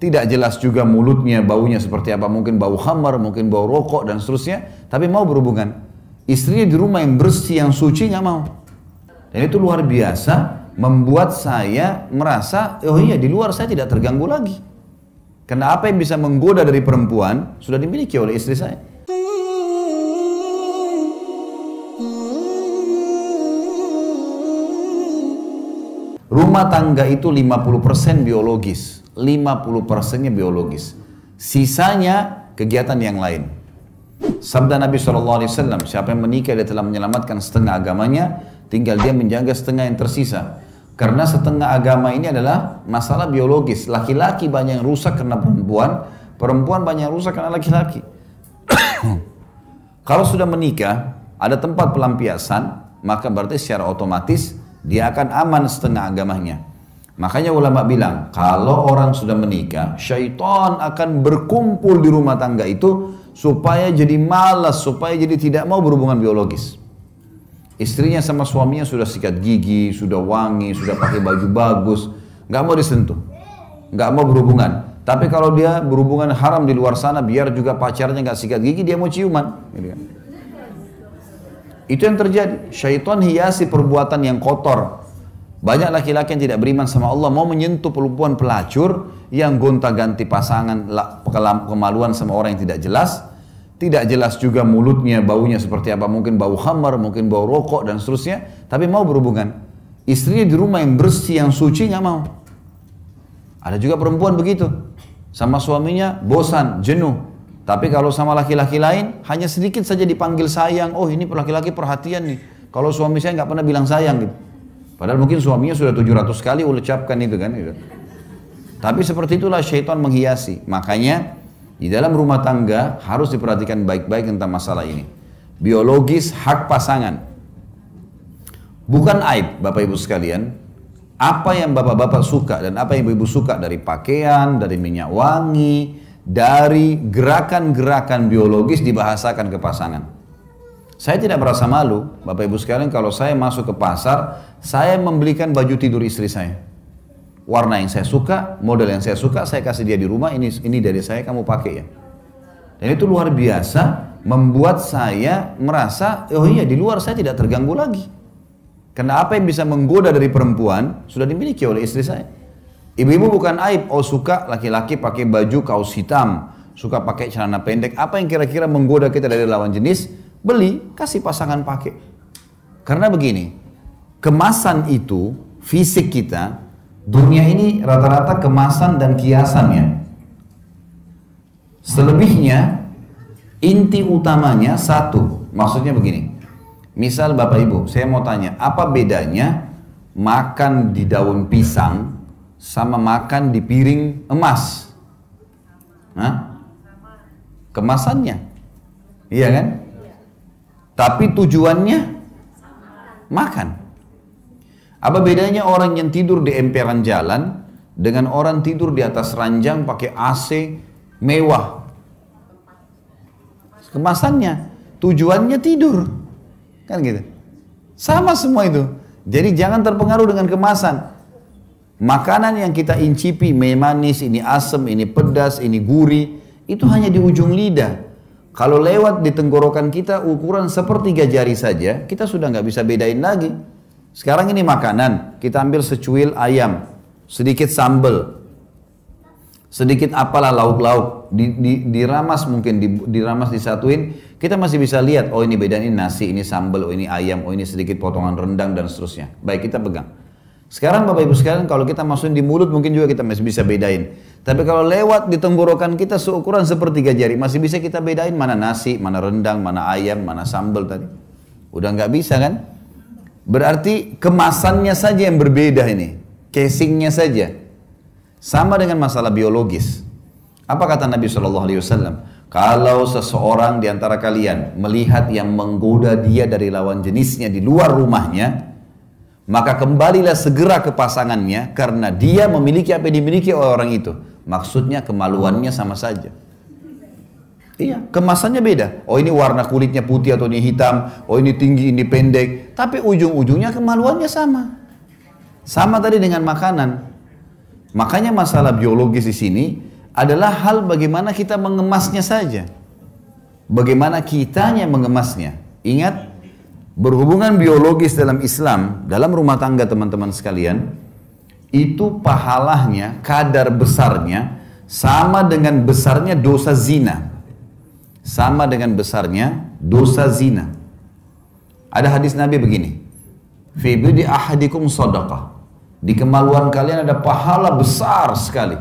Tidak jelas juga mulutnya, baunya seperti apa. Mungkin bau khamar, mungkin bau rokok dan seterusnya. Tapi mau berhubungan. Istrinya di rumah yang bersih, yang suci nggak mau. Dan itu luar biasa membuat saya merasa, oh iya di luar saya tidak terganggu lagi. Karena apa yang bisa menggoda dari perempuan sudah dimiliki oleh istri saya. Rumah tangga itu 50% biologis, 50%-nya biologis. Sisanya kegiatan yang lain. Sabda Nabi SAW, siapa yang menikah dia telah menyelamatkan setengah agamanya, tinggal dia menjaga setengah yang tersisa. Karena setengah agama ini adalah masalah biologis. Laki-laki banyak yang rusak karena perempuan, perempuan banyak yang rusak karena laki-laki. Kalau sudah menikah, ada tempat pelampiasan, maka berarti secara otomatis dia akan aman setengah agamanya. Makanya ulama bilang, kalau orang sudah menikah, syaitan akan berkumpul di rumah tangga itu supaya jadi malas, supaya jadi tidak mau berhubungan biologis. Istrinya sama suaminya sudah sikat gigi, sudah wangi, sudah pakai baju bagus, nggak mau disentuh, nggak mau berhubungan. Tapi kalau dia berhubungan haram di luar sana, biar juga pacarnya nggak sikat gigi, dia mau ciuman. Itu yang terjadi. Syaitan hiasi perbuatan yang kotor. Banyak laki-laki yang tidak beriman sama Allah mau menyentuh perempuan pelacur yang gonta-ganti pasangan, kemaluan sama orang yang tidak jelas. Tidak jelas juga mulutnya, baunya seperti apa. Mungkin bau khamar, mungkin bau rokok dan seterusnya. Tapi mau berhubungan. Istrinya di rumah yang bersih, yang suci nggak mau. Ada juga perempuan begitu. Sama suaminya bosan, jenuh. Tapi kalau sama laki-laki lain, hanya sedikit saja dipanggil sayang. Oh ini laki-laki perhatian nih. Kalau suami saya nggak pernah bilang sayang gitu. Padahal mungkin suaminya sudah 700 kali ucapkan itu kan. Gitu. Tapi seperti itulah syaitan menghiasi. Makanya di dalam rumah tangga harus diperhatikan baik-baik tentang masalah ini. Biologis hak pasangan. Bukan aib Bapak Ibu sekalian. Apa yang Bapak-Bapak suka dan apa yang Ibu suka dari pakaian, dari minyak wangi, dari gerakan-gerakan biologis dibahasakan ke pasangan. Saya tidak merasa malu, Bapak Ibu sekalian, kalau saya masuk ke pasar, saya membelikan baju tidur istri saya. Warna yang saya suka, model yang saya suka, saya kasih dia di rumah, ini dari saya, kamu pakai ya. Dan itu luar biasa, membuat saya merasa, oh iya di luar saya tidak terganggu lagi. Karena apa yang bisa menggoda dari perempuan, sudah dimiliki oleh istri saya. Ibu-ibu bukan aib, oh suka laki-laki pakai baju kaos hitam, suka pakai celana pendek, apa yang kira-kira menggoda kita dari lawan jenis, beli, kasih pasangan pakai. Karena begini, kemasan itu, fisik kita, dunia ini rata-rata kemasan dan kiasannya. Selebihnya, inti utamanya satu, maksudnya begini. Misal Bapak Ibu, saya mau tanya, apa bedanya makan di daun pisang sama makan di piring emas? Hah? Kemasannya, iya kan? Tapi tujuannya makan. Apa bedanya orang yang tidur di emperan jalan dengan orang tidur di atas ranjang pakai AC mewah? Kemasannya, tujuannya tidur, kan gitu. Sama semua itu. Jadi jangan terpengaruh dengan kemasan. Makanan yang kita incipi, manis, ini asam, ini pedas, ini gurih, itu hanya di ujung lidah. Kalau lewat di tenggorokan kita ukuran sepertiga jari saja, kita sudah nggak bisa bedain lagi. Sekarang ini makanan, kita ambil secuil ayam, sedikit sambal, sedikit apalah lauk-lauk, diramas mungkin, diramas disatuin, kita masih bisa lihat, oh ini bedain, ini nasi, ini sambal, oh ini ayam, oh ini sedikit potongan rendang dan seterusnya. Baik, kita pegang. Sekarang Bapak Ibu sekalian, kalau kita masukin di mulut mungkin juga kita masih bisa bedain. Tapi kalau lewat di tenggorokan kita seukuran sepertiga jari, masih bisa kita bedain mana nasi, mana rendang, mana ayam, mana sambal tadi. Udah nggak bisa kan? Berarti kemasannya saja yang berbeda ini, casingnya saja. Sama dengan masalah biologis. Apa kata Nabi SAW? Kalau seseorang di antara kalian melihat yang menggoda dia dari lawan jenisnya di luar rumahnya, maka kembalilah segera ke pasangannya karena dia memiliki apa yang dimiliki oleh orang itu. Maksudnya kemaluannya sama saja. Iya, kemasannya beda. Oh ini warna kulitnya putih atau ini hitam. Oh ini tinggi, ini pendek. Tapi ujung-ujungnya kemaluannya sama. Sama tadi dengan makanan. Makanya masalah biologis di sini adalah hal bagaimana kita mengemasnya saja. Bagaimana kitanya mengemasnya. Ingat, berhubungan biologis dalam Islam, dalam rumah tangga teman-teman sekalian, itu pahalanya, kadar besarnya, sama dengan besarnya dosa zina. Sama dengan besarnya dosa zina. Ada hadis Nabi begini, fi bidi ahadikum sadaqah. Di kemaluan kalian ada pahala besar sekali.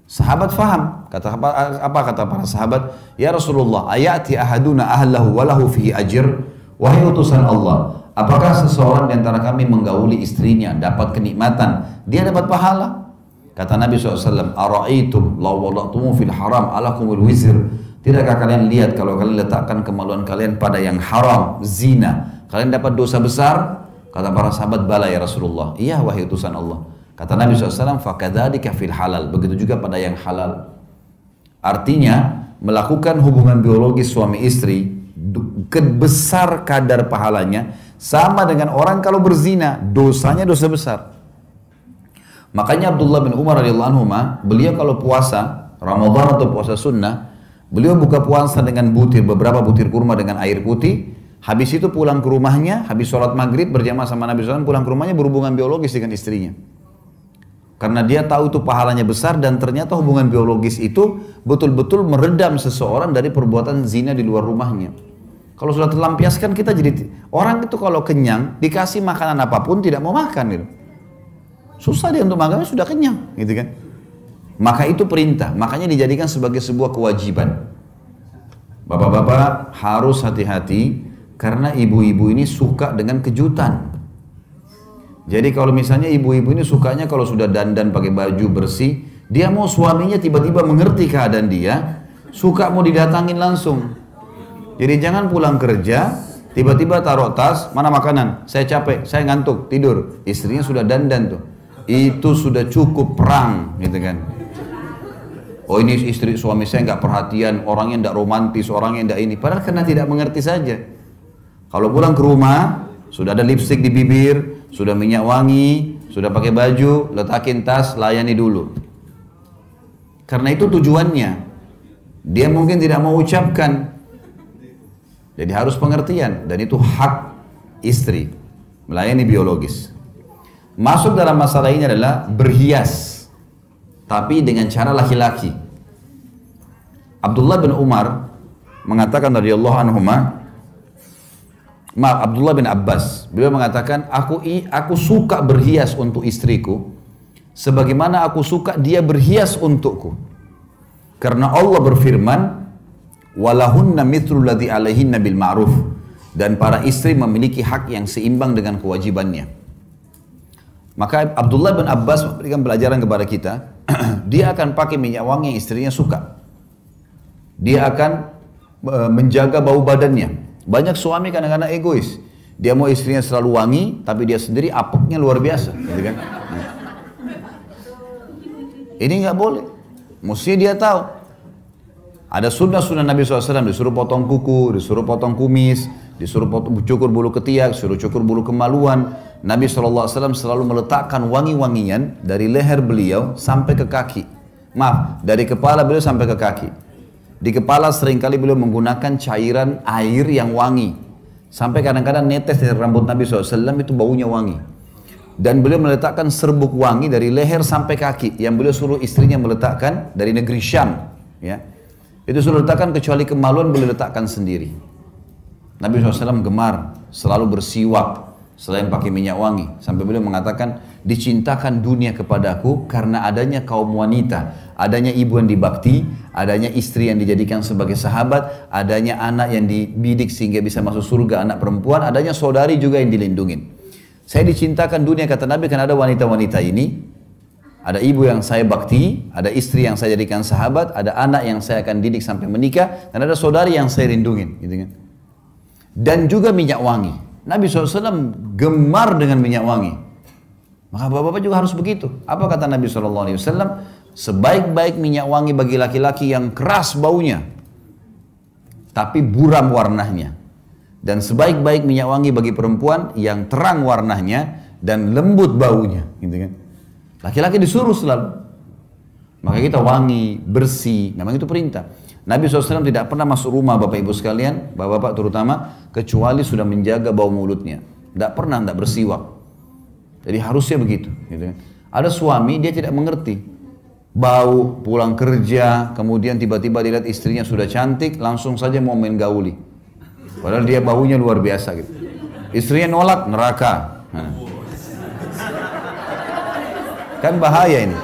Sahabat faham. Apa kata para sahabat? Ya Rasulullah, ayati ahaduna ahlahu walahu fihi ajr. Wahai utusan Allah, apakah seseorang di antara kami menggauli istrinya dapat kenikmatan, dia dapat pahala? Kata Nabi SAW, ara'aitum law wada'tumu fil haram alakumul wizr. Tidakkah kalian lihat kalau kalian letakkan kemaluan kalian pada yang haram, zina, kalian dapat dosa besar? Kata para sahabat, bala ya Rasulullah. Iya wahai utusan Allah. Kata Nabi SAW, fakadzalika fil halal. Begitu juga pada yang halal. Artinya, melakukan hubungan biologis suami istri, besar kadar pahalanya, sama dengan orang kalau berzina, dosanya dosa besar. Makanya Abdullah bin Umar radhiyallahu anhu, beliau kalau puasa, Ramadan atau puasa sunnah, beliau buka puasa dengan beberapa butir kurma dengan air putih, habis itu pulang ke rumahnya, habis sholat maghrib berjamaah sama Nabi SAW, pulang ke rumahnya berhubungan biologis dengan istrinya. Karena dia tahu itu pahalanya besar dan ternyata hubungan biologis itu betul-betul meredam seseorang dari perbuatan zina di luar rumahnya. Kalau sudah terlampiaskan kita jadi, orang itu kalau kenyang, dikasih makanan apapun tidak mau makan gitu. Susah dia untuk makannya, sudah kenyang gitu kan. Maka itu perintah, makanya dijadikan sebagai sebuah kewajiban. Bapak-bapak harus hati-hati karena ibu-ibu ini suka dengan kejutan. Jadi kalau misalnya ibu-ibu ini sukanya kalau sudah dandan pakai baju bersih, dia mau suaminya tiba-tiba mengerti keadaan dia, suka mau didatangin langsung. Jadi jangan pulang kerja, tiba-tiba taruh tas, mana makanan? Saya capek, saya ngantuk, tidur. Istrinya sudah dandan tuh. Itu sudah cukup perang gitu kan. Oh ini istri suami saya nggak perhatian, orangnya nggak romantis, orangnya nggak ini. Padahal karena tidak mengerti saja. Kalau pulang ke rumah, sudah ada lipstik di bibir, sudah minyak wangi, sudah pakai baju, letakin tas, layani dulu. Karena itu tujuannya. Dia mungkin tidak mau ucapkan. Jadi harus pengertian. Dan itu hak istri. Melayani biologis. Masuk dalam masalah ini adalah berhias. Tapi dengan cara laki-laki. Abdullah bin Umar mengatakan radhiyallahu anhuma, Abdullah bin Abbas, beliau mengatakan, aku suka berhias untuk istriku, sebagaimana aku suka dia berhias untukku. Karena Allah berfirman, walahunna mithlu ladzi alaihinna bil ma'ruf, dan para istri memiliki hak yang seimbang dengan kewajibannya. Maka Abdullah bin Abbas memberikan pelajaran kepada kita, dia akan pakai minyak wangi yang istrinya suka. Dia akan menjaga bau badannya. Banyak suami kadang-kadang egois. Dia mau istrinya selalu wangi, tapi dia sendiri apeknya luar biasa, gitu kan? Ini nggak boleh. Mesti dia tahu. Ada sunnah-sunnah Nabi SAW, disuruh potong kuku, disuruh potong kumis, disuruh cukur bulu ketiak, disuruh cukur bulu kemaluan. Nabi SAW selalu meletakkan wangi-wangian dari leher beliau sampai ke kaki. Maaf, dari kepala beliau sampai ke kaki. Di kepala seringkali beliau menggunakan cairan air yang wangi. Sampai kadang-kadang netes dari rambut Nabi SAW itu baunya wangi. Dan beliau meletakkan serbuk wangi dari leher sampai kaki. Yang beliau suruh istrinya meletakkan dari negeri Syam. Ya. Itu suruh letakkan, kecuali kemaluan beliau letakkan sendiri. Nabi SAW gemar selalu bersiwak selain pakai minyak wangi. Sampai beliau mengatakan, dicintakan dunia kepadaku karena adanya kaum wanita. Adanya ibu yang dibakti, adanya istri yang dijadikan sebagai sahabat, adanya anak yang dibidik sehingga bisa masuk surga, anak perempuan, adanya saudari juga yang dilindungin. Saya dicintakan dunia, kata Nabi, karena ada wanita-wanita ini. Ada ibu yang saya bakti, ada istri yang saya jadikan sahabat, ada anak yang saya akan didik sampai menikah, dan ada saudari yang saya lindungin. Gitu kan? Dan juga minyak wangi. Nabi SAW gemar dengan minyak wangi. Maka bapak-bapak juga harus begitu. Apa kata Nabi SAW? Sebaik-baik minyak wangi bagi laki-laki yang keras baunya, tapi buram warnanya. Dan sebaik-baik minyak wangi bagi perempuan yang terang warnanya dan lembut baunya. Gitu kan? Laki-laki disuruh selalu. Maka kita wangi, bersih, memang itu perintah. Nabi SAW tidak pernah masuk rumah Bapak Ibu sekalian, Bapak-Bapak terutama, kecuali sudah menjaga bau mulutnya. Tidak pernah tidak bersiwak. Jadi harusnya begitu. Gitu. Ada suami dia tidak mengerti. Bau, pulang kerja, kemudian tiba-tiba dilihat istrinya sudah cantik, langsung saja mau main gauli. Padahal dia baunya luar biasa gitu. Istrinya nolak, neraka. Kan bahaya ini.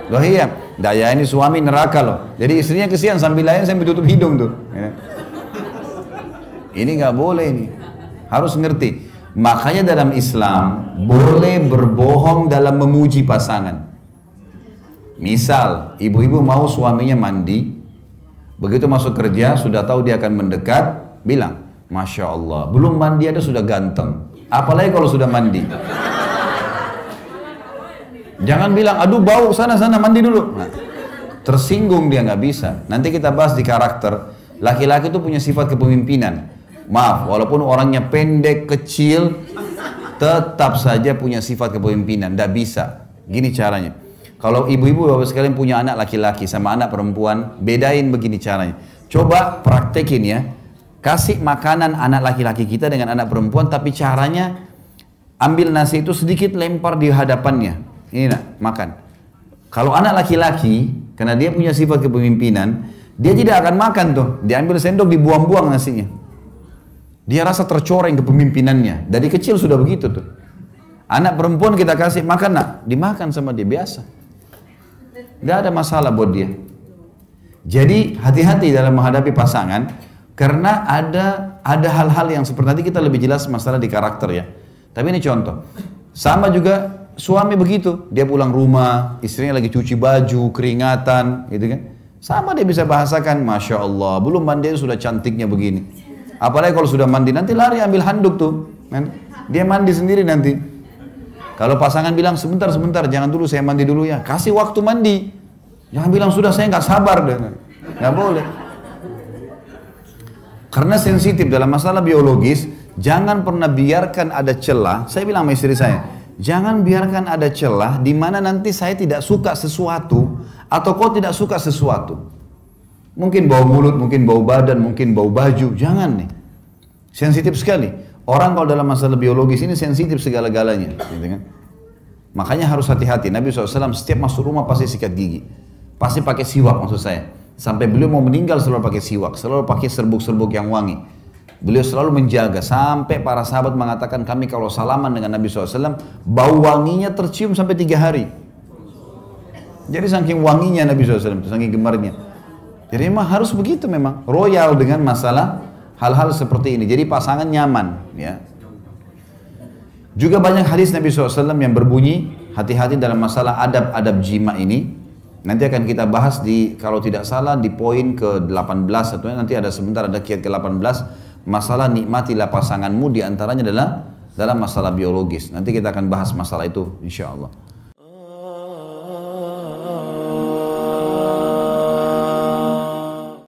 Loh iya, daya ini suami neraka loh. Jadi istrinya kesian sambil layan sambil tutup hidung tuh. Ini nggak boleh ini. Harus ngerti. Makanya dalam Islam boleh berbohong dalam memuji pasangan. Misal, ibu-ibu mau suaminya mandi, begitu masuk kerja sudah tahu dia akan mendekat, bilang, Masya Allah, belum mandi ada sudah ganteng. Apalagi kalau sudah mandi. Jangan bilang, aduh bau, sana-sana mandi dulu. Nah, tersinggung dia, nggak bisa. Nanti kita bahas di karakter. Laki-laki itu punya sifat kepemimpinan. Maaf, walaupun orangnya pendek, kecil, tetap saja punya sifat kepemimpinan. Nggak bisa. Gini caranya. Kalau ibu-ibu bapak sekalian punya anak laki-laki sama anak perempuan, bedain begini caranya. Coba praktekin ya. Kasih makanan anak laki-laki kita dengan anak perempuan, tapi caranya ambil nasi itu sedikit lempar di hadapannya. Ini nak, makan. Kalau anak laki-laki, karena dia punya sifat kepemimpinan, dia tidak akan makan tuh. Dia ambil sendok, dibuang-buang nasinya. Dia rasa tercoreng kepemimpinannya. Dari kecil sudah begitu tuh. Anak perempuan kita kasih makan, nak, dimakan sama dia biasa. Gak ada masalah buat dia. Jadi hati-hati dalam menghadapi pasangan, karena ada hal-hal yang seperti nanti kita lebih jelas masalah di karakter ya. Tapi ini contoh. Sama juga suami begitu, dia pulang rumah, istrinya lagi cuci baju, keringatan, gitu kan. Sama dia bisa bahasakan, Masya Allah, belum mandi sudah cantiknya begini. Apalagi kalau sudah mandi, nanti lari ambil handuk tuh. Dia mandi sendiri nanti. Kalau pasangan bilang, sebentar, jangan dulu, saya mandi dulu ya. Kasih waktu mandi. Jangan bilang, sudah saya nggak sabar. Nggak boleh. Karena sensitif dalam masalah biologis, jangan pernah biarkan ada celah. Saya bilang sama istri saya, jangan biarkan ada celah di mana nanti saya tidak suka sesuatu atau kau tidak suka sesuatu. Mungkin bau mulut, mungkin bau badan, mungkin bau baju. Jangan nih. Sensitif sekali. Orang kalau dalam masalah biologis ini sensitif segala-galanya. Gitu kan? Makanya harus hati-hati. Nabi SAW setiap masuk rumah pasti sikat gigi. Pasti pakai siwak maksud saya. Sampai beliau mau meninggal selalu pakai siwak. Selalu pakai serbuk-serbuk yang wangi. Beliau selalu menjaga. Sampai para sahabat mengatakan kami kalau salaman dengan Nabi SAW, bau wanginya tercium sampai 3 hari. Jadi saking wanginya Nabi SAW, saking gemarnya. Jadi memang harus begitu memang. Royal dengan masalah hal-hal seperti ini. Jadi pasangan nyaman. Ya. Juga banyak hadis Nabi SAW yang berbunyi, hati-hati dalam masalah adab-adab jima ini. Nanti akan kita bahas di, kalau tidak salah, di poin ke-18 atau nanti ada sebentar ada kiat ke-18. Masalah nikmatilah pasanganmu, diantaranya adalah dalam masalah biologis. Nanti kita akan bahas masalah itu insya Allah.